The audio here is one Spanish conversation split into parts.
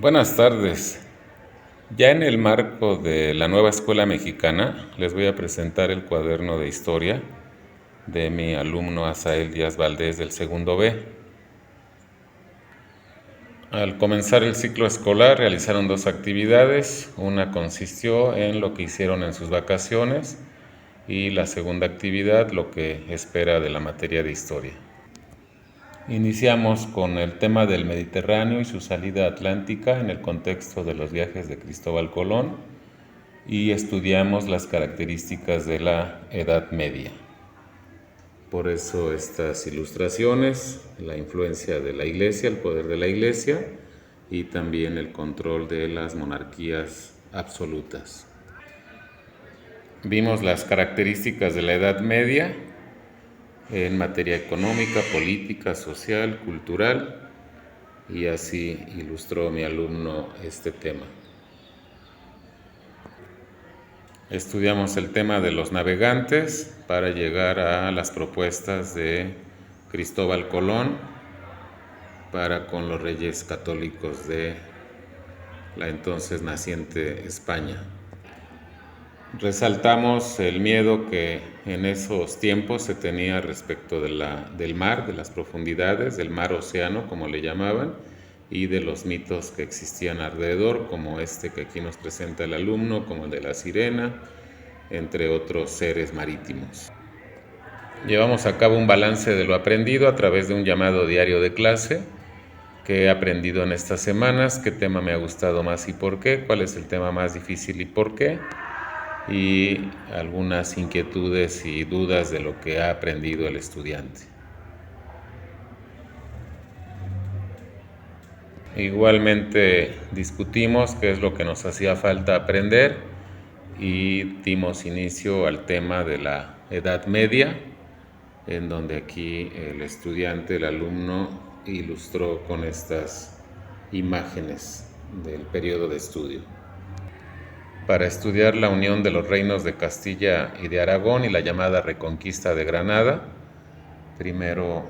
Buenas tardes. Ya en el marco de la nueva escuela mexicana, les voy a presentar el cuaderno de historia de mi alumno Asael Díaz Valdés del segundo B. Al comenzar el ciclo escolar realizaron dos actividades. Una consistió en lo que hicieron en sus vacaciones y la segunda actividad lo que espera de la materia de historia. Iniciamos con el tema del Mediterráneo y su salida atlántica en el contexto de los viajes de Cristóbal Colón y estudiamos las características de la Edad Media. Por eso estas ilustraciones, la influencia de la Iglesia, el poder de la Iglesia y también el control de las monarquías absolutas. Vimos las características de la Edad Media en materia económica, política, social, cultural, y así ilustró mi alumno este tema. Estudiamos el tema de los navegantes para llegar a las propuestas de Cristóbal Colón para con los reyes católicos de la entonces naciente España. Resaltamos el miedo que en esos tiempos se tenía respecto del mar, de las profundidades, del mar océano, como le llamaban, y de los mitos que existían alrededor, como este que aquí nos presenta el alumno, como el de la sirena, entre otros seres marítimos. Llevamos a cabo un balance de lo aprendido a través de un llamado diario de clase, qué he aprendido en estas semanas, qué tema me ha gustado más y por qué, cuál es el tema más difícil y por qué, y algunas inquietudes y dudas de lo que ha aprendido el estudiante. Igualmente discutimos qué es lo que nos hacía falta aprender y dimos inicio al tema de la Edad Media, en donde aquí el estudiante, el alumno, ilustró con estas imágenes del periodo de estudio. Para estudiar la unión de los reinos de Castilla y de Aragón y la llamada Reconquista de Granada, primero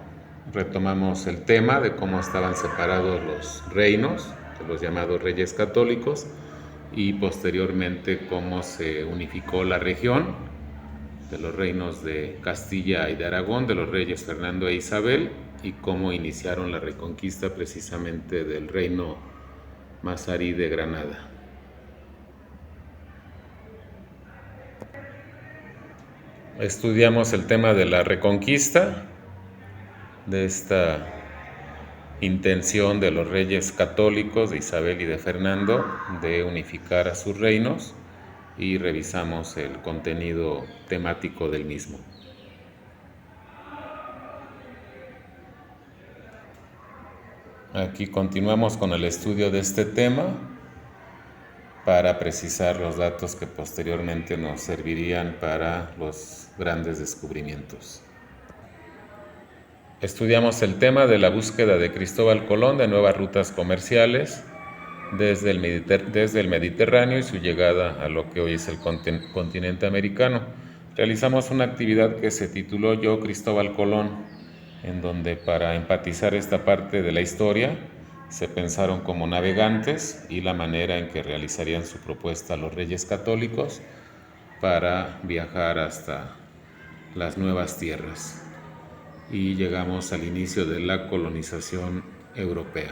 retomamos el tema de cómo estaban separados los reinos, de los llamados reyes católicos, y posteriormente cómo se unificó la región de los reinos de Castilla y de Aragón, de los reyes Fernando e Isabel, y cómo iniciaron la reconquista precisamente del reino mazarí de Granada. Estudiamos el tema de la reconquista, de esta intención de los reyes católicos, de Isabel y de Fernando, de unificar a sus reinos, y revisamos el contenido temático del mismo. Aquí continuamos con el estudio de este tema para precisar los datos que posteriormente nos servirían para los grandes descubrimientos. Estudiamos el tema de la búsqueda de Cristóbal Colón de nuevas rutas comerciales desde el Mediterráneo y su llegada a lo que hoy es el continente americano. Realizamos una actividad que se tituló Yo, Cristóbal Colón, en donde para empatizar esta parte de la historia se pensaron como navegantes y la manera en que realizarían su propuesta los reyes católicos para viajar hasta las nuevas tierras. Y llegamos al inicio de la colonización europea.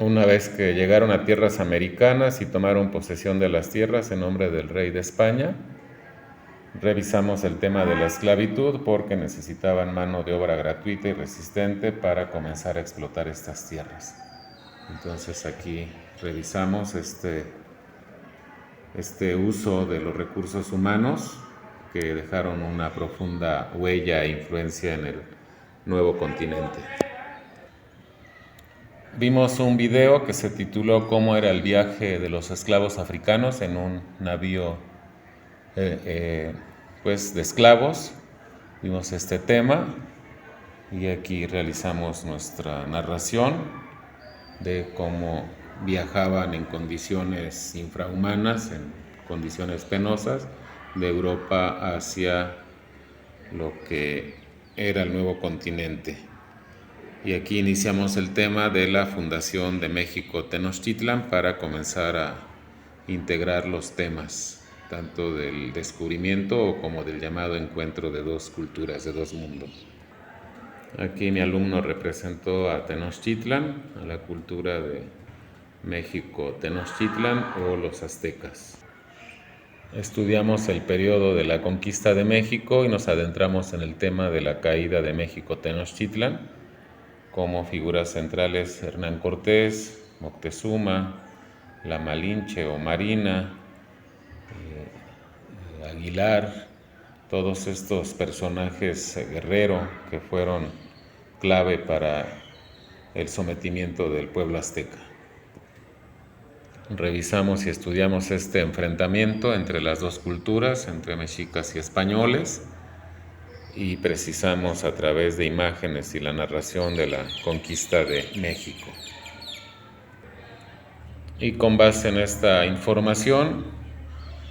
Una vez que llegaron a tierras americanas y tomaron posesión de las tierras en nombre del rey de España, revisamos el tema de la esclavitud porque necesitaban mano de obra gratuita y resistente para comenzar a explotar estas tierras. Entonces aquí revisamos este uso de los recursos humanos que dejaron una profunda huella e influencia en el nuevo continente. Vimos un video que se tituló ¿Cómo era el viaje de los esclavos africanos en un navío pues de esclavos? Vimos este tema y aquí realizamos nuestra narración de cómo viajaban en condiciones infrahumanas, en condiciones penosas, de Europa hacia lo que era el nuevo continente. Y aquí iniciamos el tema de la fundación de México Tenochtitlan para comenzar a integrar los temas, tanto del descubrimiento como del llamado encuentro de dos culturas, de dos mundos. Aquí mi alumno representó a Tenochtitlan, a la cultura de México Tenochtitlan o los aztecas. Estudiamos el periodo de la conquista de México y nos adentramos en el tema de la caída de México Tenochtitlan, como figuras centrales Hernán Cortés, Moctezuma, la Malinche o Marina, Aguilar, todos estos personajes guerreros que fueron clave para el sometimiento del pueblo azteca. Revisamos y estudiamos este enfrentamiento entre las dos culturas, entre mexicas y españoles, y precisamos a través de imágenes y la narración de la conquista de México. Y con base en esta información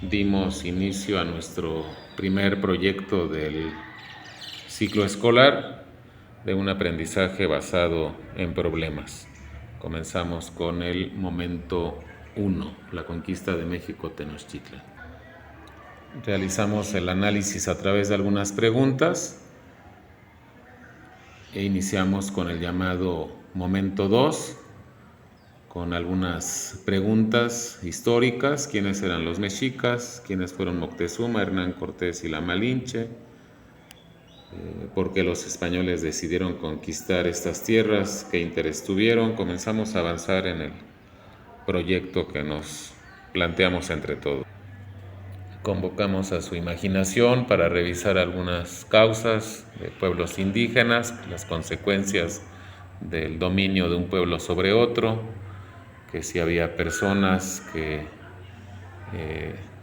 dimos inicio a nuestro primer proyecto del ciclo escolar de un aprendizaje basado en problemas. Comenzamos con el momento 1, la conquista de México Tenochtitlan. Realizamos el análisis a través de algunas preguntas e iniciamos con el llamado momento 2, con algunas preguntas históricas: quiénes eran los mexicas, quiénes fueron Moctezuma, Hernán Cortés y la Malinche, por qué los españoles decidieron conquistar estas tierras, qué interés tuvieron. Comenzamos a avanzar en el proyecto que nos planteamos entre todos. Convocamos a su imaginación para revisar algunas causas de pueblos indígenas, las consecuencias del dominio de un pueblo sobre otro, que si había personas que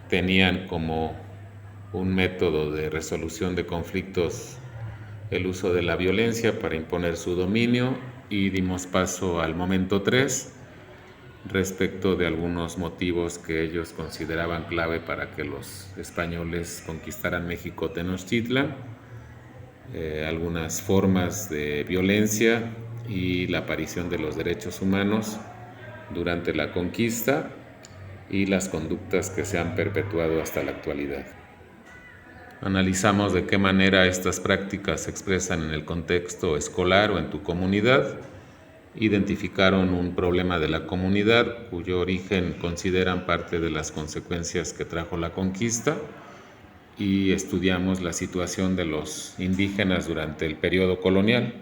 tenían como un método de resolución de conflictos el uso de la violencia para imponer su dominio, y dimos paso al momento 3 respecto de algunos motivos que ellos consideraban clave para que los españoles conquistaran México Tenochtitlan, algunas formas de violencia y la aparición de los derechos humanos durante la conquista y las conductas que se han perpetuado hasta la actualidad. Analizamos de qué manera estas prácticas se expresan en el contexto escolar o en tu comunidad. Identificaron un problema de la comunidad cuyo origen consideran parte de las consecuencias que trajo la conquista, y estudiamos la situación de los indígenas durante el periodo colonial.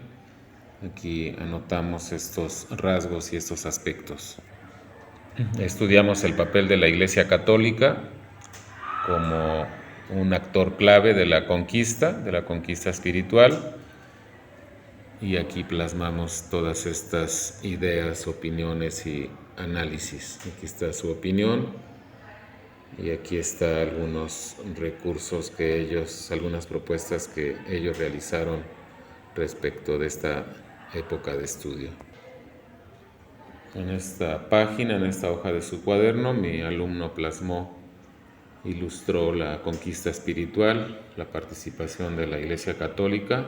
Aquí anotamos estos rasgos y estos aspectos. Estudiamos el papel de la Iglesia Católica como un actor clave de la conquista espiritual, y aquí plasmamos todas estas ideas, opiniones y análisis. Aquí está su opinión y aquí está algunos recursos algunas propuestas que ellos realizaron respecto de esta época de estudio. En esta página, en esta hoja de su cuaderno, mi alumno ilustró la conquista espiritual, la participación de la Iglesia Católica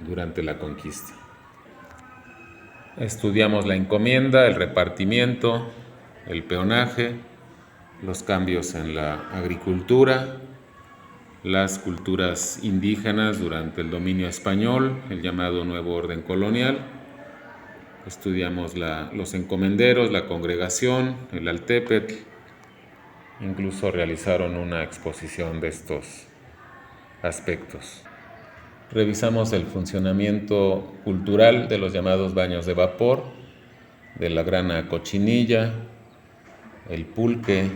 durante la conquista. Estudiamos la encomienda, el repartimiento, el peonaje, los cambios en la agricultura, las culturas indígenas durante el dominio español, el llamado nuevo orden colonial. Estudiamos los encomenderos, la congregación, el Altépetl. Incluso realizaron una exposición de estos aspectos. Revisamos el funcionamiento cultural de los llamados baños de vapor, de la grana cochinilla, el pulque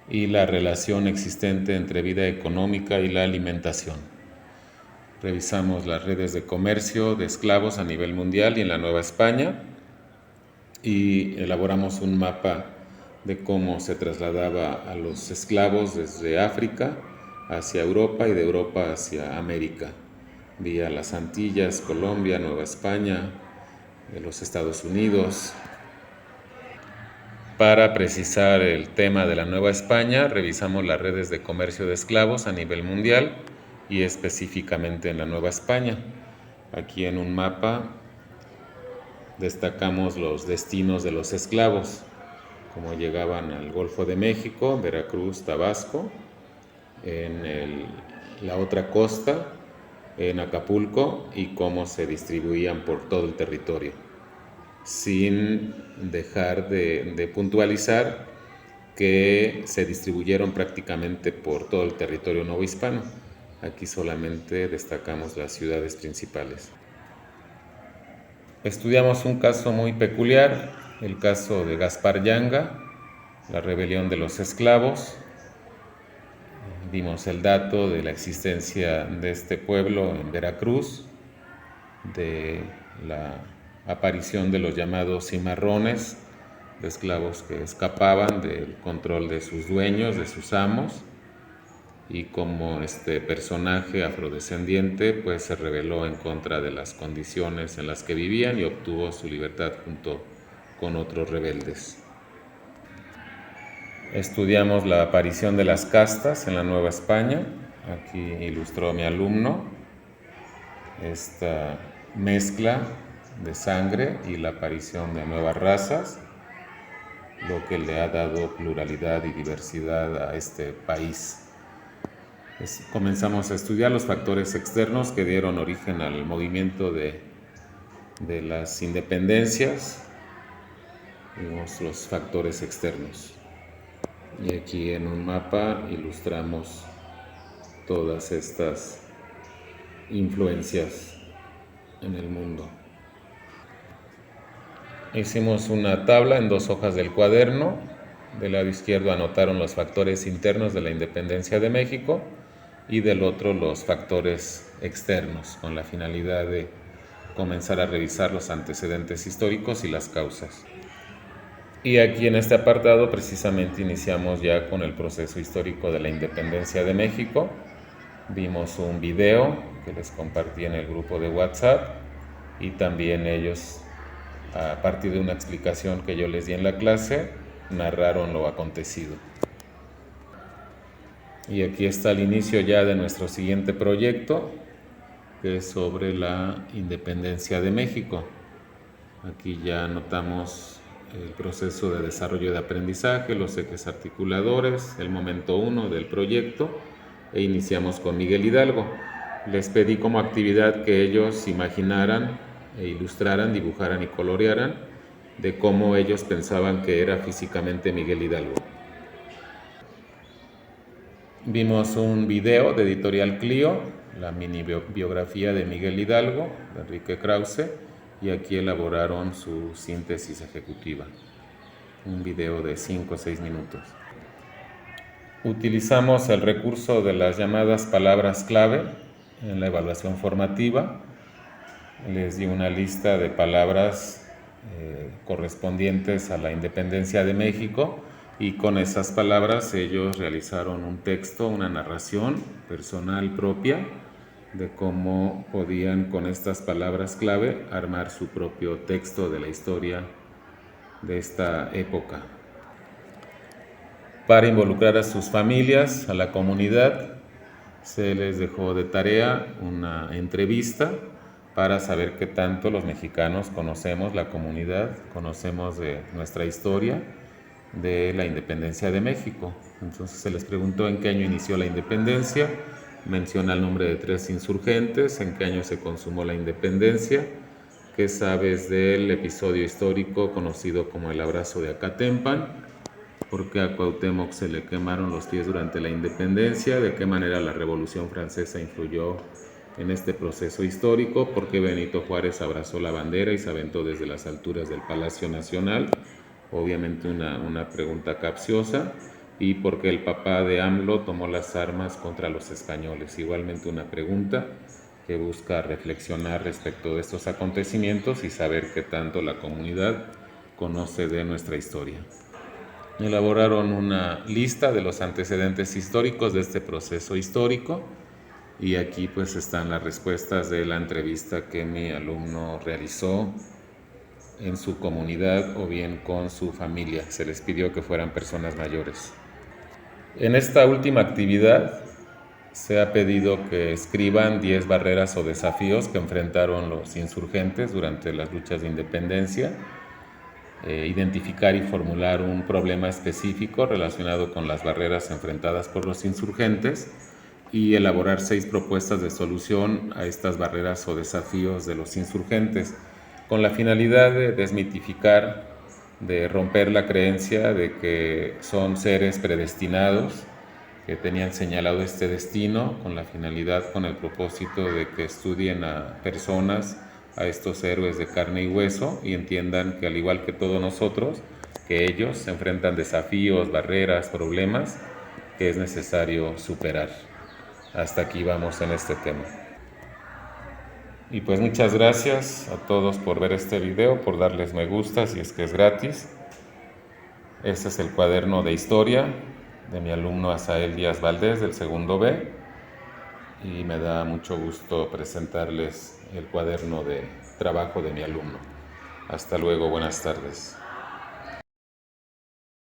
y la relación existente entre vida económica y la alimentación. Revisamos las redes de comercio de esclavos a nivel mundial y en la Nueva España, y elaboramos un mapa de cómo se trasladaba a los esclavos desde África hacia Europa y de Europa hacia América, vía las Antillas, Colombia, Nueva España, los Estados Unidos. Para precisar el tema de la Nueva España, revisamos las redes de comercio de esclavos a nivel mundial y específicamente en la Nueva España. Aquí en un mapa destacamos los destinos de los esclavos, como llegaban al Golfo de México, Veracruz, Tabasco, la otra costa, en Acapulco, y cómo se distribuían por todo el territorio, sin dejar de puntualizar que se distribuyeron prácticamente por todo el territorio novohispano. Aquí solamente destacamos las ciudades principales. Estudiamos un caso muy peculiar, el caso de Gaspar Yanga, la rebelión de los esclavos. Dimos el dato de la existencia de este pueblo en Veracruz, de la aparición de los llamados cimarrones, de esclavos que escapaban del control de sus dueños, de sus amos, y como este personaje afrodescendiente pues se rebeló en contra de las condiciones en las que vivían y obtuvo su libertad junto con otros rebeldes. Estudiamos la aparición de las castas en la Nueva España. Aquí ilustró mi alumno esta mezcla de sangre y la aparición de nuevas razas, lo que le ha dado pluralidad y diversidad a este país. Comenzamos a estudiar los factores externos que dieron origen al movimiento de las independencias. Vimos los factores externos. Y aquí en un mapa ilustramos todas estas influencias en el mundo. Hicimos una tabla en 2 hojas del cuaderno. Del lado izquierdo anotaron los factores internos de la independencia de México y del otro los factores externos, con la finalidad de comenzar a revisar los antecedentes históricos y las causas. Y aquí en este apartado precisamente iniciamos ya con el proceso histórico de la independencia de México. Vimos un video que les compartí en el grupo de WhatsApp y también ellos, a partir de una explicación que yo les di en la clase, narraron lo acontecido. Y aquí está el inicio ya de nuestro siguiente proyecto, que es sobre la independencia de México. Aquí ya notamos el proceso de desarrollo de aprendizaje, los ejes articuladores, el momento 1 del proyecto, e iniciamos con Miguel Hidalgo. Les pedí como actividad que ellos imaginaran e ilustraran, dibujaran y colorearan de cómo ellos pensaban que era físicamente Miguel Hidalgo. Vimos un video de Editorial Clio, la mini biografía de Miguel Hidalgo, de Enrique Krause, y aquí elaboraron su síntesis ejecutiva, un video de 5 o 6 minutos. Utilizamos el recurso de las llamadas palabras clave en la evaluación formativa. Les di una lista de palabras correspondientes a la independencia de México, y con esas palabras ellos realizaron un texto, una narración personal propia de cómo podían con estas palabras clave armar su propio texto de la historia de esta época. Para involucrar a sus familias, a la comunidad, se les dejó de tarea una entrevista para saber qué tanto los mexicanos conocemos la comunidad, conocemos de nuestra historia, de la independencia de México. Entonces se les preguntó en qué año inició la independencia, menciona el nombre de 3 insurgentes, en qué año se consumó la independencia, qué sabes del episodio histórico conocido como el abrazo de Acatempan, por qué a Cuauhtémoc se le quemaron los pies durante la independencia, de qué manera la Revolución Francesa influyó en este proceso histórico, por qué Benito Juárez abrazó la bandera y se aventó desde las alturas del Palacio Nacional, obviamente una pregunta capciosa, y por qué el papá de AMLO tomó las armas contra los españoles, igualmente una pregunta que busca reflexionar respecto de estos acontecimientos y saber qué tanto la comunidad conoce de nuestra historia. Elaboraron una lista de los antecedentes históricos de este proceso histórico, y aquí pues están las respuestas de la entrevista que mi alumno realizó en su comunidad o bien con su familia. Se les pidió que fueran personas mayores. En esta última actividad se ha pedido que escriban 10 barreras o desafíos que enfrentaron los insurgentes durante las luchas de independencia, identificar y formular un problema específico relacionado con las barreras enfrentadas por los insurgentes y elaborar 6 propuestas de solución a estas barreras o desafíos de los insurgentes, con la finalidad de desmitificar, de romper la creencia de que son seres predestinados, que tenían señalado este destino, con la finalidad, con el propósito de que estudien a personas, a estos héroes de carne y hueso, y entiendan que al igual que todos nosotros, que ellos se enfrentan desafíos, barreras, problemas que es necesario superar. Hasta aquí vamos en este tema. Y pues muchas gracias a todos por ver este video, por darles me gusta si es que es gratis. Este es el cuaderno de historia de mi alumno Asael Díaz Valdés del segundo B, y me da mucho gusto presentarles el cuaderno de trabajo de mi alumno. Hasta luego, buenas tardes.